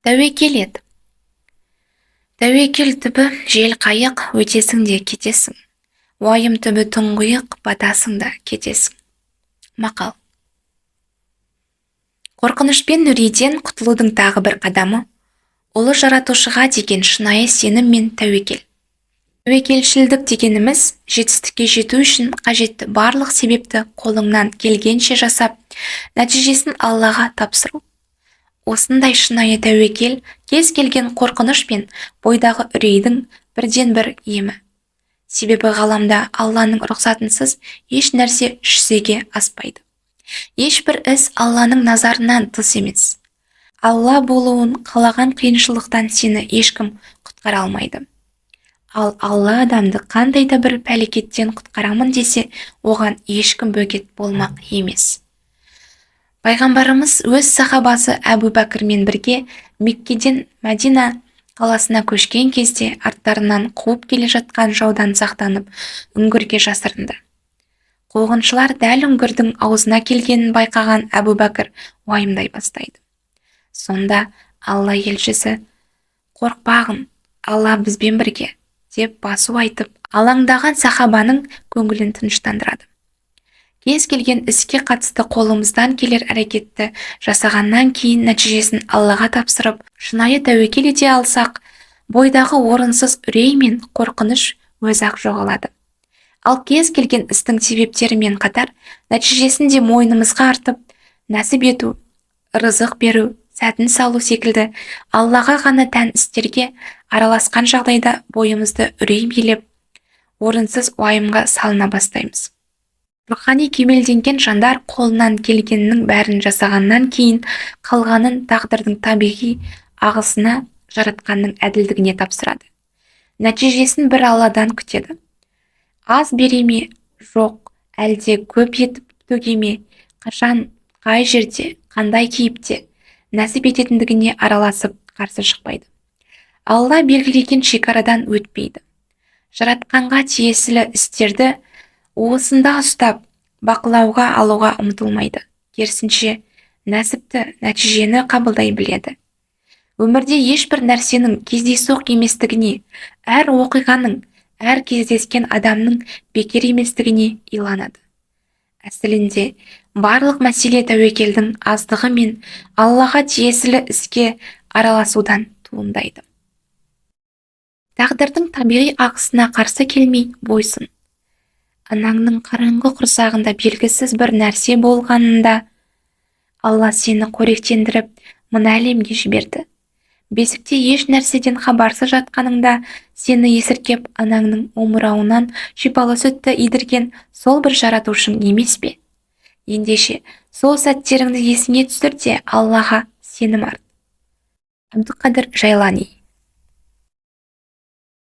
Тәуекел ет. Тәуекел түбі жел қайық, өтесің де кетесің. Уайым түбі тұңғиық, батасың да кетесің. Мақал. Қорқыныш пен үрейден құтылудың тағы бір қадамы ұлы жаратушыға деген шынайы сенім мен тәуекел. Тәуекелшілдік дегеніміз жетістікке жету үшін қажетті барлық себепті қолыңнан келгенше жасап, нәтижесін Аллаға тапсыру. Осындай шынайы тәуекел кез келген қорқыныш пен бойдағы үрейдің бірден бір емі. Себебі ғаламда Алланың рұқсатынсыз еш нәрсе жүзеге аспайды. Ешбір іс Алланың назарынан тыс емес. Алла болуын қалаған қиыншылықтан сені ешкім құтқара алмайды. Ал Алла адамды қандай да бір пәлекеттен құтқарамын десе, оған ешкім бөгет болмақ емес. Пайғамбарымыз өз сахабасы Әбу Бәкірмен бірге Меккеден Мәдина қаласына көшкен кезде арттарынан қуып келе жатқан жаудан сақтанып, үңгірге жасырынды. Қуғыншылар дәл үңгірдің аузына келгенін байқаған Әбу Бәкір уайымдай бастайды. Сонда Алла елшісі: "Қорықпағын, Алла бізбен бірге", деп басу айтып, алаңдаған сахабаның көңілін тыныштандырады. Кез келген іске қатысты қолымыздан келер әрекетті жасағаннан кейін нәтижесін Аллаға тапсырып, шынайы тәуекел ете алсақ, бойдағы орынсыз үрей мен қорқыныш өзі-ақ жоғалады. Ал кез келген істің себептерімен қатар нәтижесін де мойнымызға артып, нәсіп ету, рызық беру, сәтін салу секілді Аллаға ғана тән істерге араласқан жағдайда бойымызды үрей билеп, орынсыз уайымға салына бастаймыз. Рухани кемелденген жандар қолынан келгеннің бәрін жасағаннан кейін қалғанын тағдырдың табиғи ағысына, жаратқанның әділдігіне тапсырады. Нәтижесін бір Алладан күтеді. Аз бере ме, жоқ, әлде көп етіп төге ме, қашан, қай жерде, қандай кейіпте нәсіп ететіндігіне араласып қарсы шықпайды. Алла белгілеген шекарадан өтпейді. Жаратқанға тиесілі істерді осында ұстап, бақылауға алуға ұмтылмайды. Керісінше, нәсіпті, нәтижені қабылдай біледі. Өмірде ешбір нәрсенің кездейсоқ еместігіне, әр оқиғаның, әр кездескен адамның бекер еместігіне иланады. Әсілінде, барлық мәселе тәуекелдің аздығы мен Аллаға тиесілі іске араласудан туындайды. Тағдырдың табиғи ағысына қарсы келмей бойсын. Анаңның қараңғы құрсағында белгісіз бір нәрсе болғанында Алла сені қоректендіріп, мына әлемге жіберді. Бесікте еш нәрседен хабарсыз жатқаныңда сені есіркеп анаңның омырауынан шипалы сүтті идірген сол бір жаратушың емес пе? Ендеше, сол сәттеріңді есіңе түсір де Аллаға сенім арт. Әбдуқадыр Жайлани.